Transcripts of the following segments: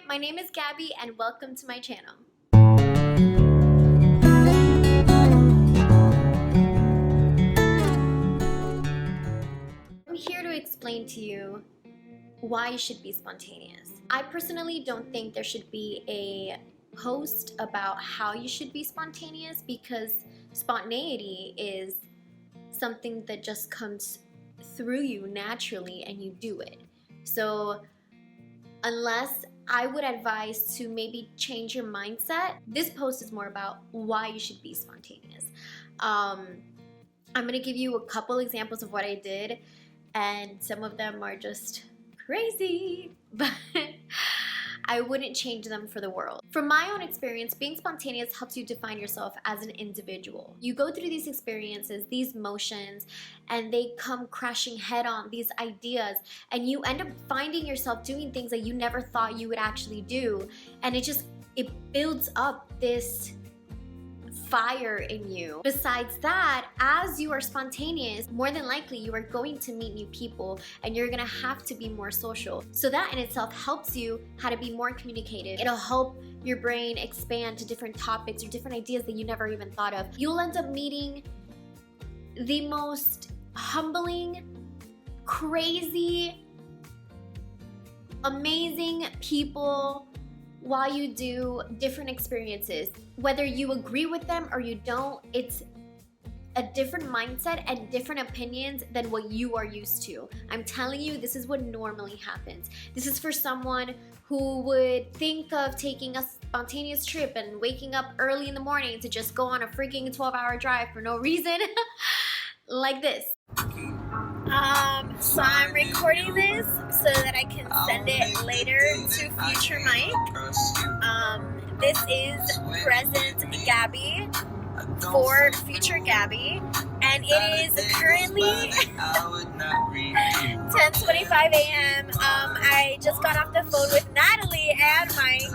my name is Gabby and welcome to my channel. I'm here to explain to you why you should be spontaneous. I personally don't think there should be a post about how you should be spontaneous, because spontaneity is something that just comes through you naturally and you do it. So unless I would advise to maybe change your mindset, this post is more about why you should be spontaneous. I'm gonna give you a couple examples of what I did, and some of them are just crazy, but I wouldn't change them for the world. From my own experience, being spontaneous helps you define yourself as an individual. You go through these experiences, these motions, and they come crashing head on, these ideas, and you end up finding yourself doing things that you never thought you would actually do, and it builds up this fire in you. Besides that, as you are spontaneous, more than likely you are going to meet new people and you're gonna have to be more social. So that in itself helps you how to be more communicative. It'll help your brain expand to different topics or different ideas that you never even thought of. You'll end up meeting the most humbling, crazy, amazing people while you do different experiences. Whether you agree with them or you don't, it's a different mindset and different opinions than what you are used to. I'm telling you, this is what normally happens. This is for someone who would think of taking a spontaneous trip and waking up early in the morning to just go on a freaking 12-hour drive for no reason, like this. So I'm recording this so that I can send it later to future Mike. This is present Gabby for future Gabby, and it is currently 10:25 a.m. I just got off the phone with Natalie and Mike.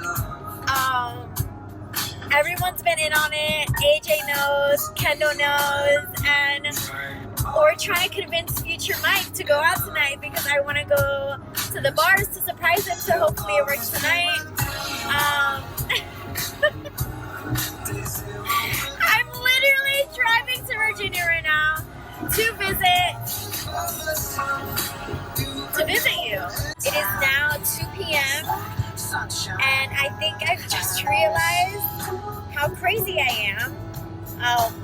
Everyone's been in on it. AJ knows, Kendall knows, and we're trying to convince future Mike to go out tonight because I want to go to the bars to surprise him, so hopefully it works tonight. I'm literally driving to Virginia right now to visit you. It is now 2 p.m. and I think I've just realized how crazy I am.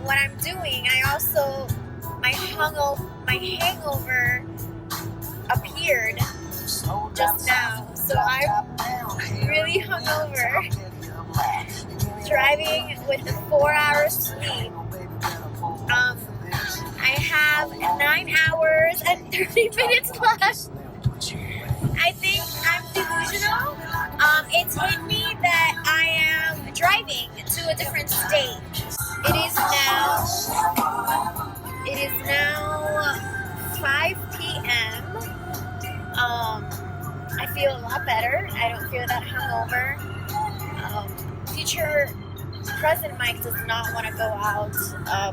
What I'm doing, my hangover appeared just now, so I'm really hungover, driving with a 4-hour sleep. I have 9 hours and 30 minutes left. I think I'm delusional. It's hit me that I am driving to a different state. It is now 5 p.m. I feel a lot better. I don't feel that hungover. Future present Mike does not want to go out,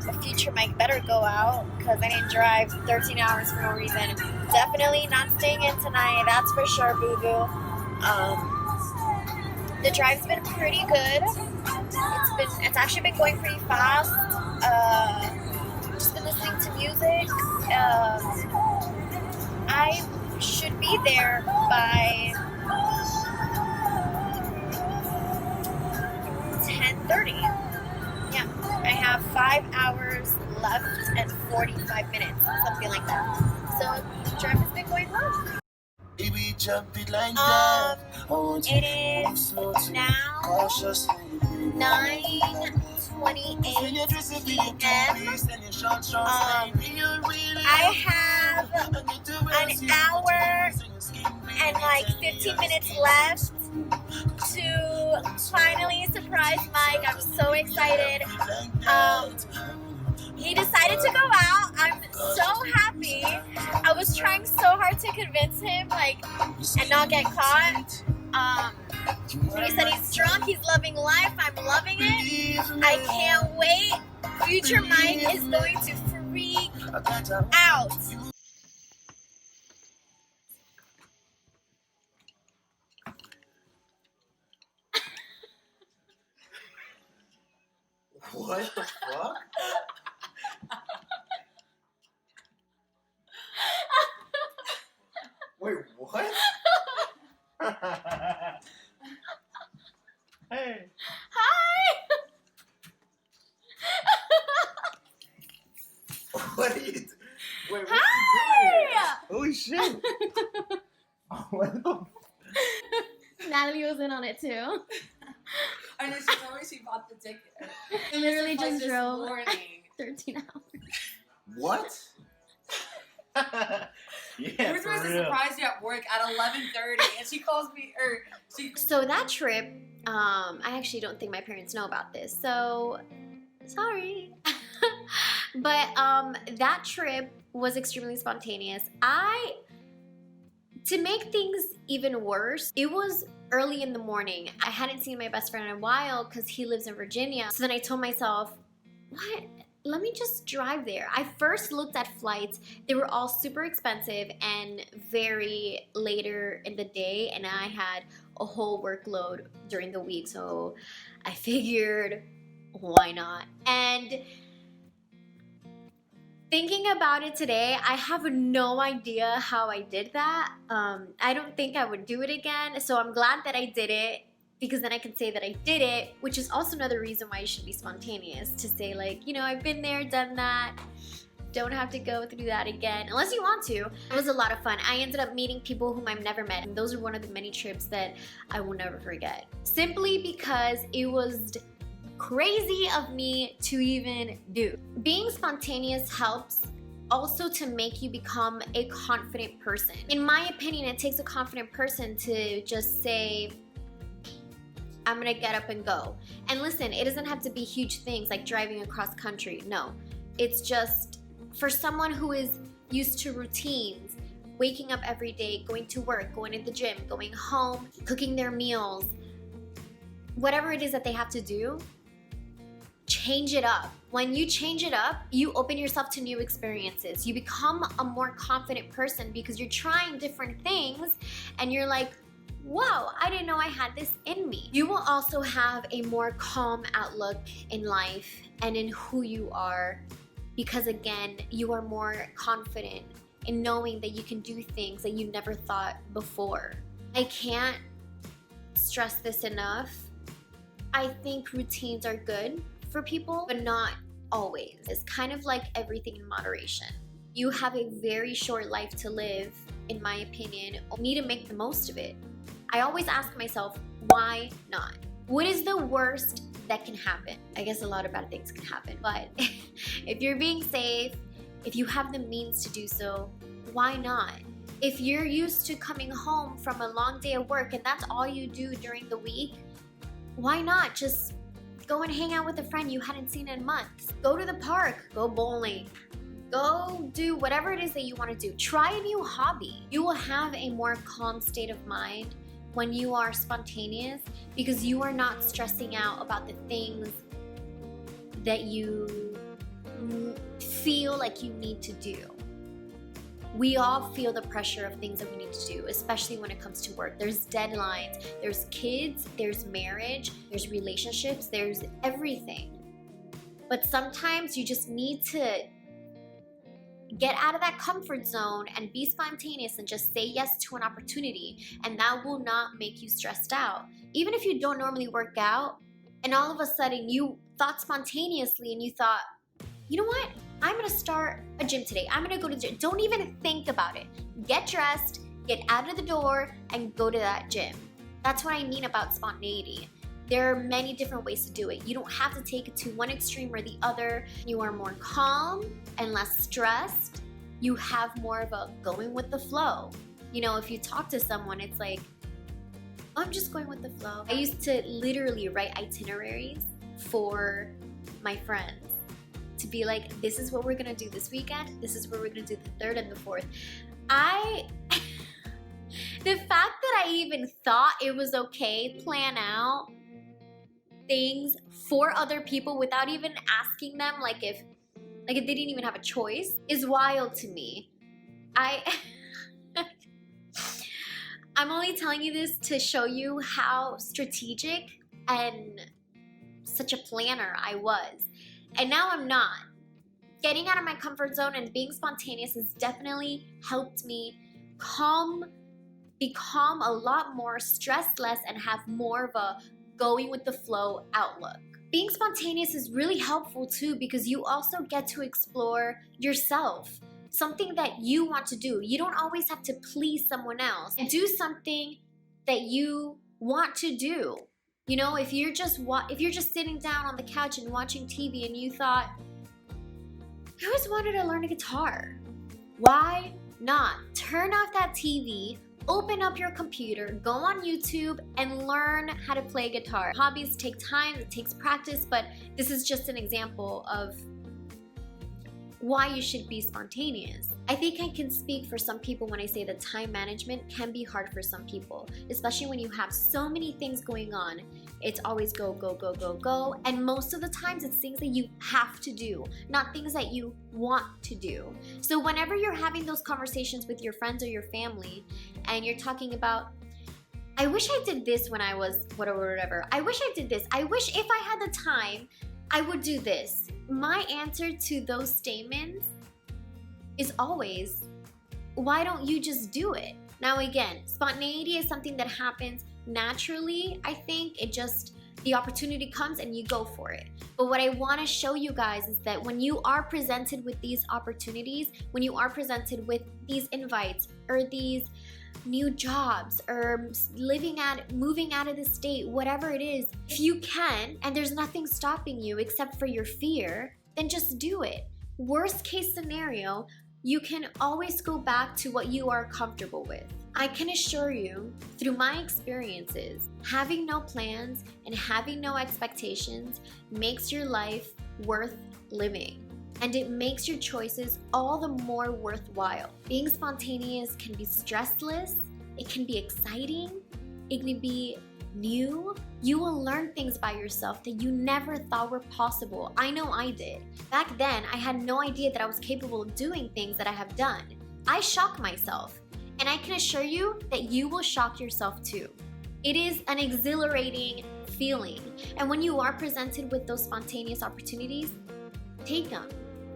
but future Mike better go out because I didn't drive 13 hours for no reason. Definitely not staying in tonight, that's for sure, boo-boo. The drive's been pretty good. It's actually been going pretty fast. Just been listening to music. I should be there by 10:30. Yeah, I have 5 hours left and 45 minutes, something like that. So the drive has been going well. It is now 9:28 p.m. I have an hour and like 15 minutes left to finally surprise Mike. I'm so excited. He decided to go out. I'm so happy. I was trying so hard to convince him, and not get caught. He said he's drunk, he's loving life, I'm loving it. I can't wait. Future Mike is going to freak out. What the fuck? Wait, what? Hey. Hi! What are you doing? Wait, what Hi! are you doing here? Holy shit. What the Natalie was in on it too. I know, she told me she bought the ticket. I literally just this drove morning. 13 hours. What? Yeah, We're supposed to surprise you at work at 11:30, and she calls me, So that trip, I actually don't think my parents know about this, so sorry. But that trip was extremely spontaneous. To make things even worse, it was early in the morning. I hadn't seen my best friend in a while because he lives in Virginia. So then I told myself, what? Let me just drive there. I first looked at flights. They were all super expensive and very later in the day, and I had a whole workload during the week. So I figured, why not? And thinking about it today, I have no idea how I did that. I don't think I would do it again. So I'm glad that I did it, because then I can say that I did it, which is also another reason why you should be spontaneous, to say like, you know, I've been there, done that. Don't have to go through that again, unless you want to. It was a lot of fun. I ended up meeting people whom I've never met. And those are one of the many trips that I will never forget. Simply because it was crazy of me to even do. Being spontaneous helps also to make you become a confident person. In my opinion, it takes a confident person to just say, I'm gonna get up and go. And listen, it doesn't have to be huge things like driving across country. No, it's just for someone who is used to routines, waking up every day, going to work, going to the gym, going home, cooking their meals, whatever it is that they have to do, change it up. When you change it up, you open yourself to new experiences. You become a more confident person because you're trying different things and you're like, whoa, I didn't know I had this in me. You will also have a more calm outlook in life and in who you are, because again, you are more confident in knowing that you can do things that you never thought before. I can't stress this enough. I think routines are good for people, but not always. It's kind of like everything in moderation. You have a very short life to live, in my opinion. You need to make the most of it. I always ask myself, why not? What is the worst that can happen? I guess a lot of bad things can happen, but if you're being safe, if you have the means to do so, why not? If you're used to coming home from a long day of work and that's all you do during the week, why not just go and hang out with a friend you hadn't seen in months? Go to the park, go bowling, go do whatever it is that you want to do. Try a new hobby. You will have a more calm state of mind when you are spontaneous, because you are not stressing out about the things that you feel like you need to do. We all feel the pressure of things that we need to do, especially when it comes to work. There's deadlines, there's kids, there's marriage, there's relationships, there's everything. But sometimes you just need to get out of that comfort zone and be spontaneous and just say yes to an opportunity, and that will not make you stressed out. Even if you don't normally work out and all of a sudden you thought spontaneously and you thought, you know what? I'm gonna start a gym today. I'm gonna go to the gym. Don't even think about it. Get dressed, get out of the door, and go to that gym. That's what I mean about spontaneity. There are many different ways to do it. You don't have to take it to one extreme or the other. You are more calm and less stressed. You have more of a going with the flow. You know, if you talk to someone, it's like, I'm just going with the flow. I used to literally write itineraries for my friends to be like, this is what we're gonna do this weekend. This is what we're gonna do the 3rd and the 4th. The fact that I even thought it was okay to plan out things for other people without even asking them, like if they didn't even have a choice, is wild to me. I'm only telling you this to show you how strategic and such a planner I was. And now I'm not. Getting out of my comfort zone and being spontaneous has definitely helped me become a lot more stressed less and have more of a going with the flow outlook. Being spontaneous is really helpful too because you also get to explore yourself, something that you want to do. You don't always have to please someone else. And do something that you want to do. You know, if you're just sitting down on the couch and watching TV and you thought, I always wanted to learn a guitar. Why not? Turn off that TV, open up your computer, go on YouTube, and learn how to play guitar. Hobbies take time, it takes practice, but this is just an example of why you should be spontaneous. I think I can speak for some people when I say that time management can be hard for some people, especially when you have so many things going on. It's always go, go, go, go, go, and most of the times it's things that you have to do, not things that you want to do. So whenever you're having those conversations with your friends or your family and you're talking about, I wish I did this when I was whatever, I wish I did this, I wish if I had the time, I would do this. My answer to those statements is always, why don't you just do it? Now again, spontaneity is something that happens naturally. I think the opportunity comes and you go for it. But what I want to show you guys is that when you are presented with these opportunities, when you are presented with these invites or these new jobs or moving out of the state, whatever it is, if you can and there's nothing stopping you except for your fear, then just do it. Worst case scenario, you can always go back to what you are comfortable with. I can assure you, through my experiences, having no plans and having no expectations makes your life worth living. And it makes your choices all the more worthwhile. Being spontaneous can be stressless, it can be exciting, it can be new. You will learn things by yourself that you never thought were possible. I know I did. Back then, I had no idea that I was capable of doing things that I have done. I shock myself, and I can assure you that you will shock yourself too. It is an exhilarating feeling, and when you are presented with those spontaneous opportunities, take them.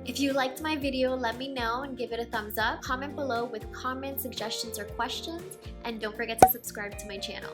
If you liked my video, let me know and give it a thumbs up. Comment below with comments, suggestions, or questions, and don't forget to subscribe to my channel.